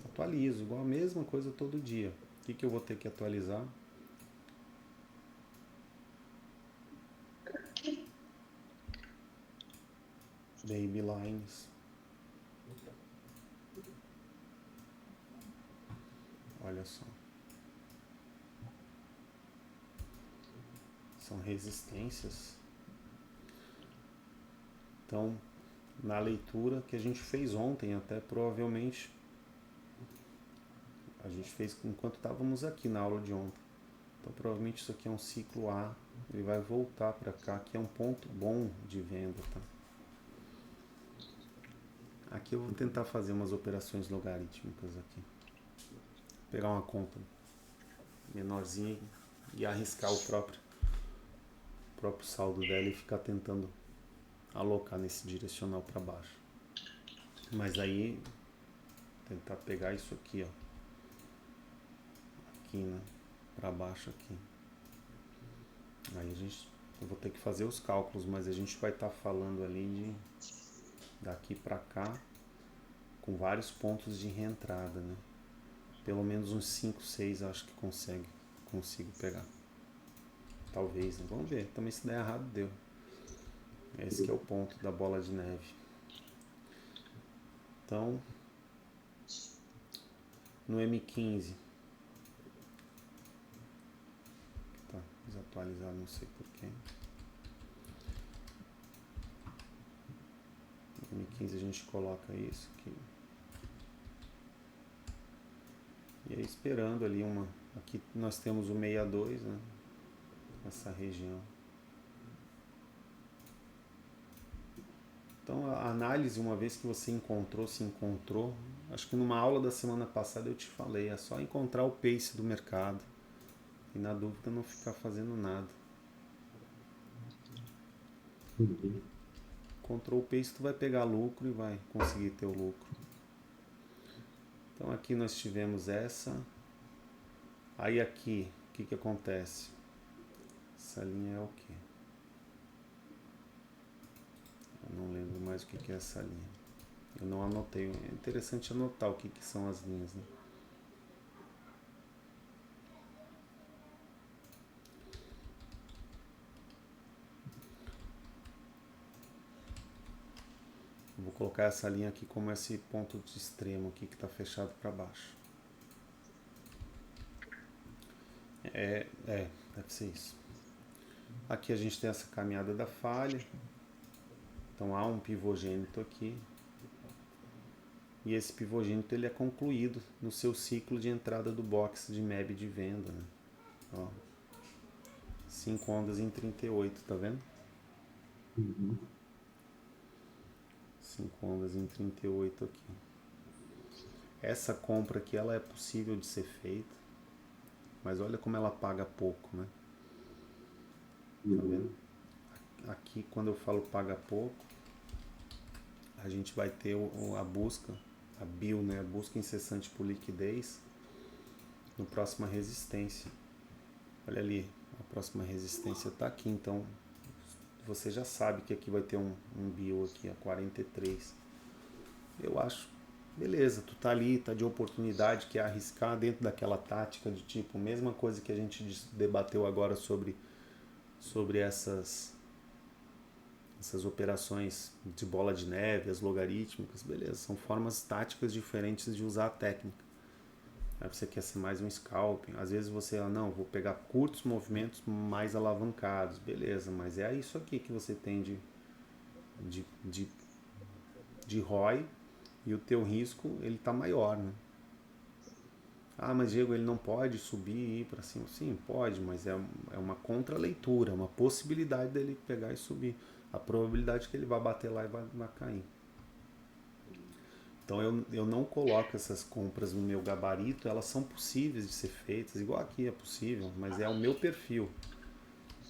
Atualizo, igual a mesma coisa todo dia. O que eu vou ter que atualizar? Baby lines. Olha só. São resistências. Então, na leitura que a gente fez ontem, até provavelmente a gente fez enquanto estávamos aqui na aula de ontem. Então, provavelmente isso aqui é um ciclo A, ele vai voltar para cá, que é um ponto bom de venda, tá? Aqui eu vou tentar fazer umas operações logarítmicas aqui. Pegar uma conta menorzinha e arriscar o próprio saldo dela e ficar tentando alocar nesse direcional para baixo. Mas aí tentar pegar isso aqui, ó, aqui, né, para baixo aqui. Aí eu vou ter que fazer os cálculos, mas a gente vai estar falando ali de daqui para cá com vários pontos de reentrada, né? Pelo menos uns 5, 6 acho que consigo pegar. Talvez, né? Vamos ver. Também se der errado, deu. Esse que é o ponto da bola de neve. Então, no M15, tá desatualizado, não sei porquê. No M15 a gente coloca isso aqui. E aí esperando ali uma... Aqui nós temos o 62, né? Essa região. Então a análise, uma vez que você se encontrou, acho que numa aula da semana passada eu te falei, é só encontrar o pace do mercado e na dúvida não ficar fazendo nada. Encontrou o pace, tu vai pegar lucro e vai conseguir ter o lucro. Então aqui nós tivemos essa, aí aqui, o que que acontece? Essa linha é o quê? Eu não lembro mais o que que é essa linha. Eu não anotei. É interessante anotar o que que são as linhas, né? Vou colocar essa linha aqui como esse ponto de extremo aqui que está fechado para baixo. Deve ser isso. Aqui a gente tem essa caminhada da falha. Então há um pivogênito aqui. E esse pivogênito ele é concluído no seu ciclo de entrada do box de MAB de venda, né? Ó, 5 ondas em 38, tá vendo? 5 ondas em 38 aqui. Essa compra aqui ela é possível de ser feita, mas olha como ela paga pouco, né? Tá vendo? Aqui quando eu falo paga pouco, a gente vai ter a busca, a BIL, né? A busca incessante por liquidez no próxima resistência. Olha ali, a próxima resistência está aqui, então você já sabe que aqui vai ter um BIL aqui a 43. Eu acho, beleza, tu tá ali, tá de oportunidade, que é arriscar dentro daquela tática de tipo, mesma coisa que a gente debateu agora sobre essas operações de bola de neve, as logarítmicas, beleza, são formas táticas diferentes de usar a técnica. Aí você quer ser mais um scalping, às vezes você, não, vou pegar curtos movimentos mais alavancados, beleza, mas é isso aqui que você tem de ROI e o teu risco ele tá maior, né? Ah, mas Diego, ele não pode subir e ir para cima. Sim, pode, mas é uma contra-leitura, uma possibilidade dele pegar e subir. A probabilidade que ele vai bater lá e vai cair. Então eu não coloco essas compras no meu gabarito, elas são possíveis de ser feitas, igual aqui é possível, mas é o meu perfil.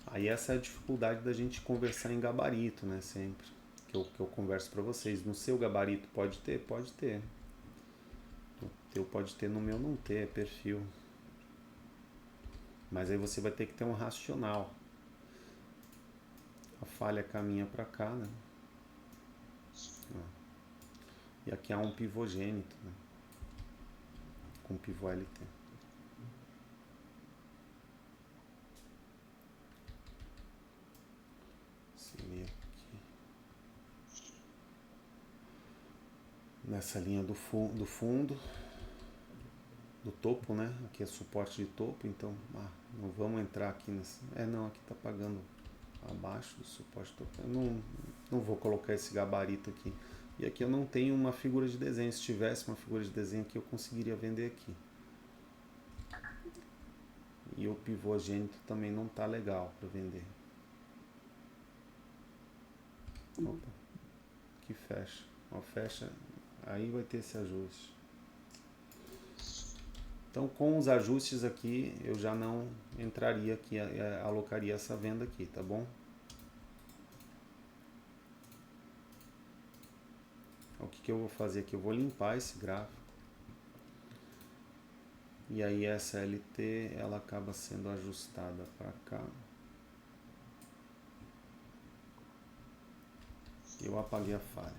Aí essa é a dificuldade da gente conversar em gabarito, né, sempre. Que eu converso para vocês. No seu gabarito pode ter? Pode ter. No teu pode ter, no meu não ter, é perfil. Mas aí você vai ter que ter um racional. A falha caminha para cá, né? E aqui há um pivogênito, né? Com pivô LT. Seria aqui. Nessa linha do fundo, do topo, né? Aqui é suporte de topo, então não vamos entrar aqui nessa. Não, aqui tá pagando abaixo do suporte de topo. Eu não vou colocar esse gabarito aqui. E aqui eu não tenho uma figura de desenho. Se tivesse uma figura de desenho aqui, eu conseguiria vender aqui. E o pivogênito também não tá legal para vender. Opa, que fecha. Ó, fecha, aí vai ter esse ajuste. Então com os ajustes aqui, eu já não entraria aqui, alocaria essa venda aqui, tá bom? O que eu vou fazer aqui? Eu vou limpar esse gráfico. E aí essa LT, ela acaba sendo ajustada para cá. Eu apaguei a falha.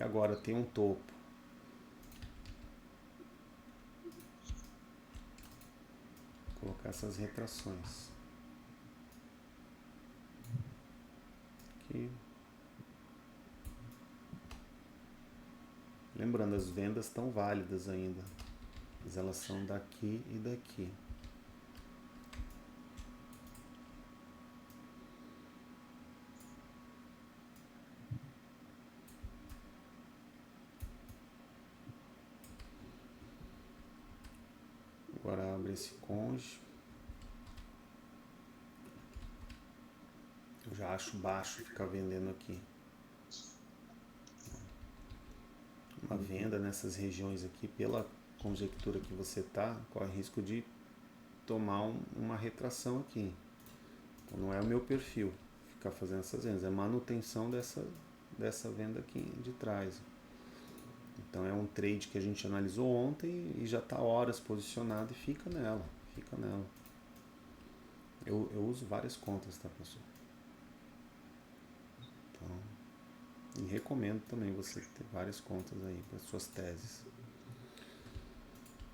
agora tem um topo. Vou colocar essas retrações. Aqui. Lembrando, as vendas estão válidas ainda. Mas elas são daqui e daqui. Agora abre esse conge. Eu já acho baixo ficar vendendo aqui. Uma venda nessas regiões aqui, pela conjectura que você tá, corre risco de tomar uma retração aqui. Então não é o meu perfil ficar fazendo essas vendas, é manutenção dessa venda aqui de trás. Então é um trade que a gente analisou ontem e já está horas posicionado e fica nela. Eu uso várias contas, tá, pessoal? Então, e recomendo também você ter várias contas aí para suas teses.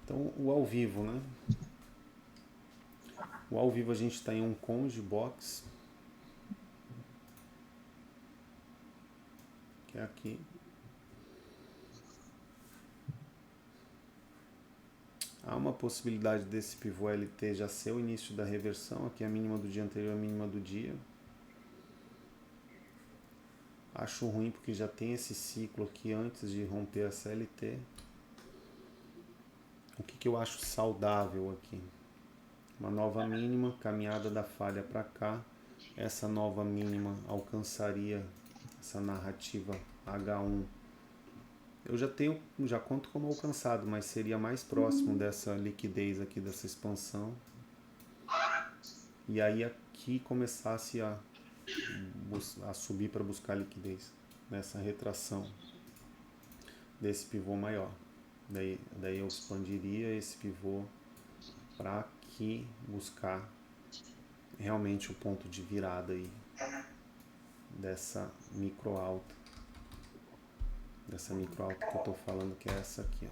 Então o ao vivo, né? O ao vivo a gente está em um conge box, que é aqui. Há uma possibilidade desse pivô LT já ser o início da reversão, aqui a mínima do dia anterior, a mínima do dia. Acho ruim porque já tem esse ciclo aqui antes de romper a CLT. O que eu acho saudável aqui? Uma nova mínima, caminhada da falha para cá. Essa nova mínima alcançaria essa narrativa H1. Eu já conto como alcançado, mas seria mais próximo dessa liquidez aqui, dessa expansão. E aí aqui começasse a subir para buscar liquidez nessa retração desse pivô maior. Daí eu expandiria esse pivô para aqui buscar realmente o ponto de virada aí dessa micro alta. Dessa micro alta que eu estou falando, que é essa aqui, ó.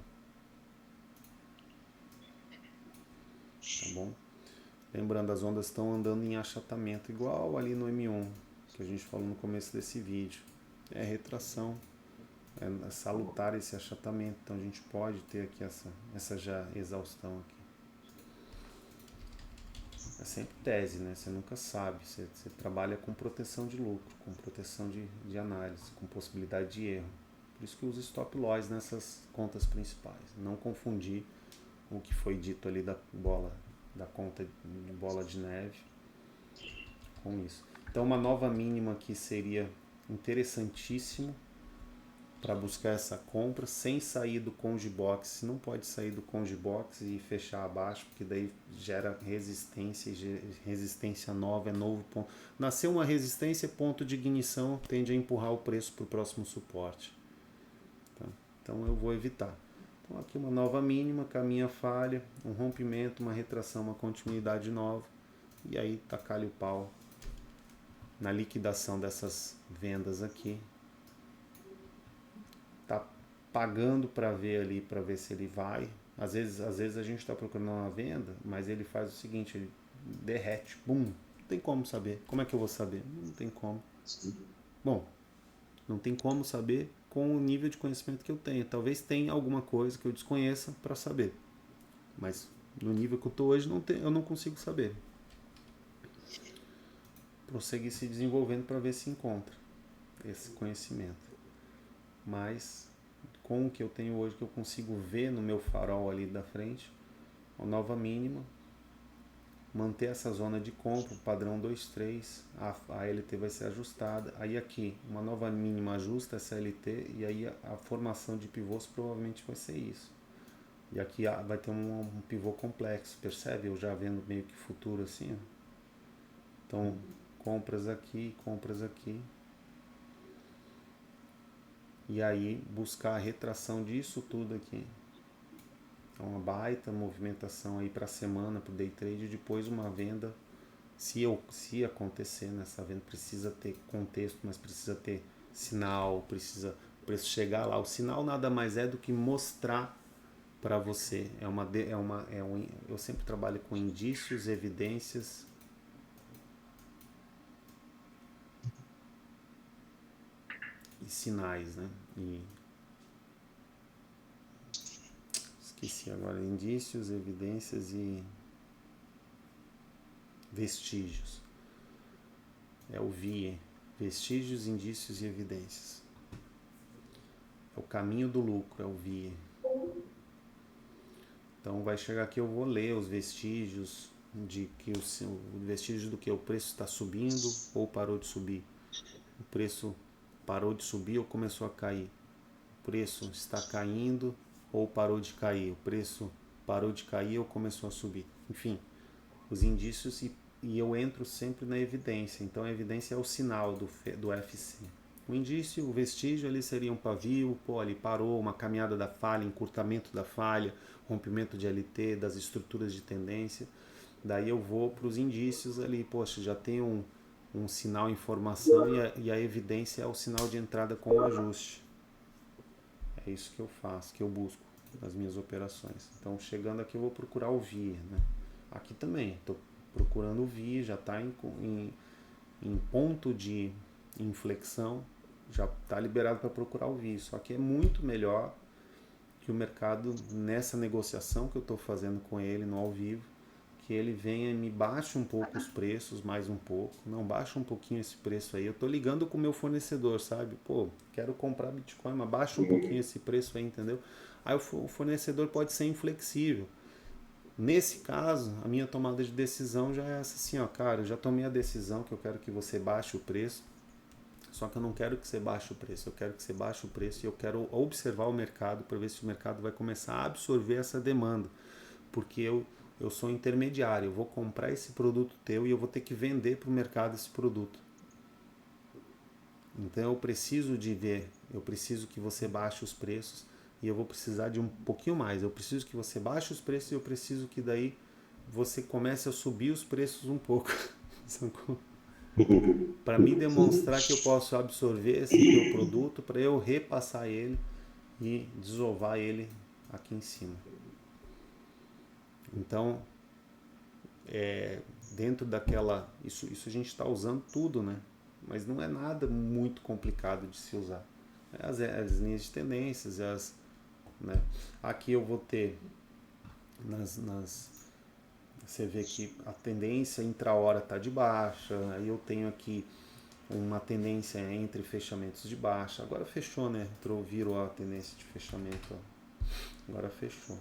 Tá bom? Lembrando, as ondas estão andando em achatamento, igual ali no M1, que a gente falou no começo desse vídeo. É retração, é salutar esse achatamento, então a gente pode ter aqui essa já exaustão aqui. É sempre tese, né? Você nunca sabe, você trabalha com proteção de lucro, com proteção de análise, com possibilidade de erro. Por isso que usa stop loss nessas contas principais. Não confundir o que foi dito ali da conta de bola de neve com isso. Então uma nova mínima aqui seria interessantíssimo para buscar essa compra sem sair do conge box. Não pode sair do conge box e fechar abaixo, porque daí gera resistência, e resistência nova é novo ponto. Nasceu uma resistência, ponto de ignição, tende a empurrar o preço para o próximo suporte. Então eu vou evitar. Então aqui uma nova mínima, caminha falha, um rompimento, uma retração, uma continuidade nova. E aí tacar-lhe o pau na liquidação dessas vendas aqui. Tá pagando para ver ali, para ver se ele vai. Às vezes a gente está procurando uma venda, mas ele faz o seguinte, ele derrete, bum. Não tem como saber. Como é que eu vou saber? Não tem como. Bom, não tem como saber com o nível de conhecimento que eu tenho. Talvez tenha alguma coisa que eu desconheça para saber. Mas no nível que eu estou hoje, eu não consigo saber. Prosseguir se desenvolvendo para ver se encontra esse conhecimento. Mas com o que eu tenho hoje, que eu consigo ver no meu farol ali da frente, uma nova mínima, manter essa zona de compra, padrão 2-3, a LT vai ser ajustada, aí aqui uma nova mínima ajusta essa LT e aí a formação de pivôs provavelmente vai ser isso. E aqui vai ter um pivô complexo, percebe? Eu já vendo meio que futuro assim, ó. Então compras aqui, e aí buscar a retração disso tudo aqui. Então, uma baita movimentação aí para a semana, para o day trade, depois uma venda, se acontecer nessa venda, precisa ter contexto, mas precisa ter sinal, precisa O preço chegar lá. O sinal nada mais é do que mostrar para você. Eu sempre trabalho com indícios, evidências e sinais, né? Esqueci agora. Indícios, evidências e vestígios. É o VIE. Vestígios, indícios e evidências. É o caminho do lucro, é o VIE. Então vai chegar aqui, eu vou ler os vestígios de que o vestígio do que o preço está subindo ou parou de subir. O preço parou de subir ou começou a cair. O preço está caindo ou parou de cair. O preço parou de cair ou começou a subir. Enfim, os indícios e eu entro sempre na evidência. Então a evidência é o sinal do FC. O indício, o vestígio, ali seria um pavio, ali parou, uma caminhada da falha, encurtamento da falha, rompimento de LT, das estruturas de tendência. Daí eu vou para os indícios ali, poxa, já tem um sinal, informação e a evidência é o sinal de entrada com o ajuste. É isso que eu faço, que eu busco nas minhas operações. Então chegando aqui eu vou procurar o VIE, né? Aqui também, estou procurando o VIE, já está em ponto de inflexão, já está liberado para procurar o VIE. Só que é muito melhor que o mercado, nessa negociação que eu estou fazendo com ele no ao vivo, que ele venha e me baixe um pouco os preços, mais um pouco. Não, baixa um pouquinho esse preço aí. Eu estou ligando com o meu fornecedor, sabe? Pô, quero comprar Bitcoin, mas baixa um pouquinho esse preço aí, entendeu? Aí o fornecedor pode ser inflexível. Nesse caso, a minha tomada de decisão já é essa assim, ó, cara, eu já tomei a decisão que eu quero que você baixe o preço, só que eu não quero que você baixe o preço, eu quero que você baixe o preço e eu quero observar o mercado para ver se o mercado vai começar a absorver essa demanda, porque eu sou intermediário, eu vou comprar esse produto teu e eu vou ter que vender para o mercado esse produto. Então eu preciso de ver, eu preciso que você baixe os preços e eu vou precisar de um pouquinho mais. Eu preciso que você baixe os preços e eu preciso que daí você comece a subir os preços um pouco. Para me demonstrar que eu posso absorver esse teu produto, para eu repassar ele e desovar ele aqui em cima. Então, dentro daquela... Isso a gente está usando tudo, né? Mas não é nada muito complicado de se usar. As linhas de tendências, né? Aqui eu vou ter você vê que a tendência intra-hora está de baixa, aí eu tenho aqui uma tendência entre fechamentos de baixa. Agora fechou, né? Virou a tendência de fechamento. Agora fechou.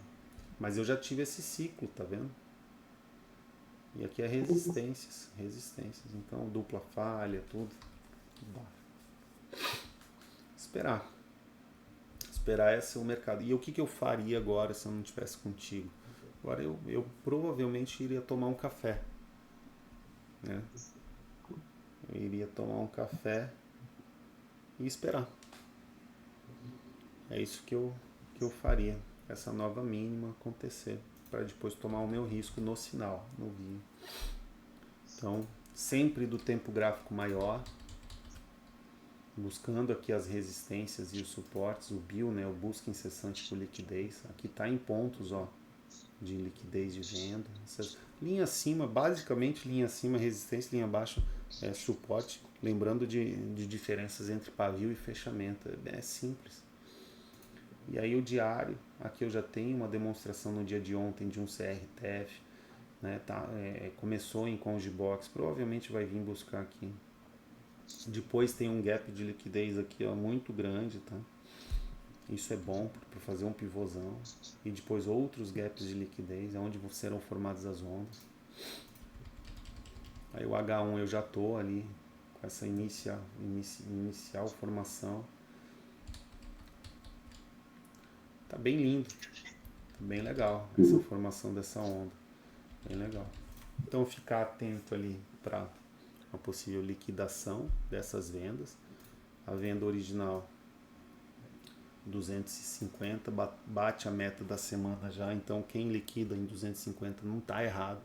Mas eu já tive esse ciclo, tá vendo? E aqui é resistências. Então, dupla falha, tudo. Esperar esse é o mercado. E o que eu faria agora se eu não estivesse contigo? Agora eu provavelmente iria tomar um café, né? Eu iria tomar um café e esperar. É isso que eu faria, essa nova mínima acontecer, para depois tomar o meu risco no sinal, no VIE. Então, sempre do tempo gráfico maior, buscando aqui as resistências e os suportes, o BIL, né, o busca incessante por liquidez. Aqui está em pontos, ó, de liquidez de venda. Linha acima, basicamente linha acima, resistência, linha baixa, suporte. Lembrando de diferenças entre pavio e fechamento. É simples. E aí o diário, aqui eu já tenho uma demonstração no dia de ontem de um CRTF. Né, começou em Congibox, provavelmente vai vir buscar aqui. Depois tem um gap de liquidez aqui, ó, muito grande, tá? Isso é bom para fazer um pivôzão. E depois outros gaps de liquidez, é onde serão formadas as ondas. Aí o H1 eu já tô ali com essa inicial formação. Tá bem lindo, tá bem legal essa formação dessa onda, bem legal. Então ficar atento ali para uma possível liquidação dessas vendas. A venda original 250 bate a meta da semana já, então quem liquida em 250 não está errado,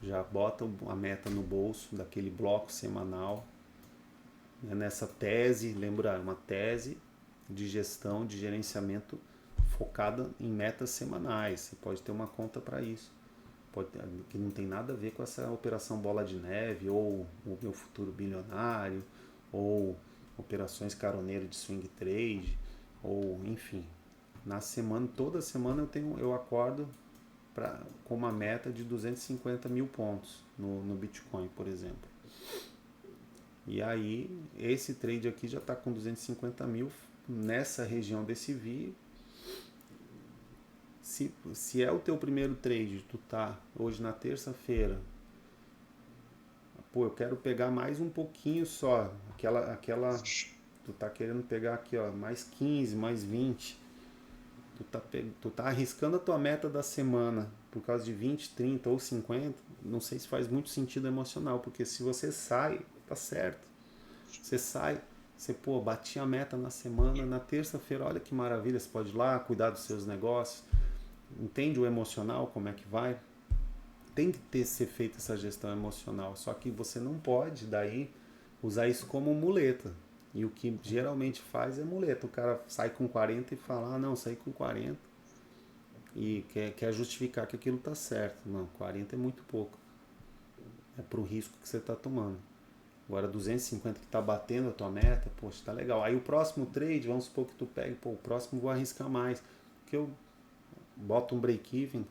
já bota a meta no bolso daquele bloco semanal, né? Nessa tese, lembra, uma tese de gestão, de gerenciamento focada em metas semanais. Você pode ter uma conta para isso. Que não tem nada a ver com essa operação bola de neve, ou o meu futuro bilionário, ou operações caroneiro de swing trade, ou enfim. Na semana, toda semana eu acordo com uma meta de 250 mil pontos no Bitcoin, por exemplo. E aí, esse trade aqui já está com 250 mil nessa região desse VI. Se é o teu primeiro trade, tu tá hoje na terça-feira, pô, eu quero pegar mais um pouquinho só, tu tá querendo pegar aqui, ó, mais 15, mais 20, tu tá arriscando a tua meta da semana por causa de 20, 30 ou 50, não sei se faz muito sentido emocional, porque se você sai, tá certo, você sai, pô, bati a meta na semana, na terça-feira, olha que maravilha, você pode ir lá cuidar dos seus negócios. Entende o emocional, como é que vai? Tem que ser feita essa gestão emocional, só que você não pode daí usar isso como muleta. E o que geralmente faz é muleta. O cara sai com 40 e fala, não, saí com 40 e quer justificar que aquilo tá certo. Não, 40 é muito pouco. É pro risco que você tá tomando. Agora 250 que tá batendo a tua meta, poxa, tá legal. Aí o próximo trade, vamos supor que tu pegue, pô, o próximo vou arriscar mais. Porque eu boto um break-even,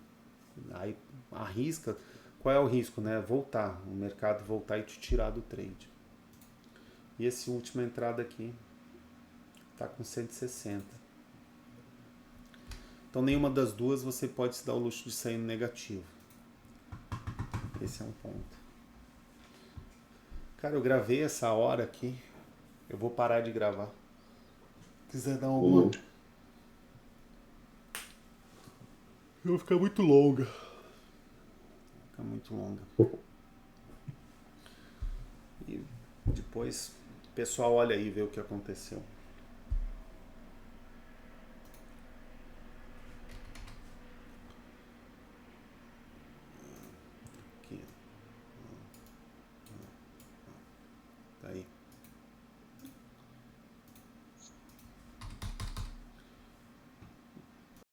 aí arrisca. Qual é o risco, né? Voltar, o mercado voltar e te tirar do trade. E essa última entrada aqui tá com 160. Então nenhuma das duas você pode se dar o luxo de sair no negativo. Esse é um ponto. Cara, eu gravei essa hora aqui. Eu vou parar de gravar. Se quiser dar alguma... Eu vou ficar muito longa. Fica muito longa. E depois o pessoal olha aí e vê o que aconteceu. Aqui. Tá aí.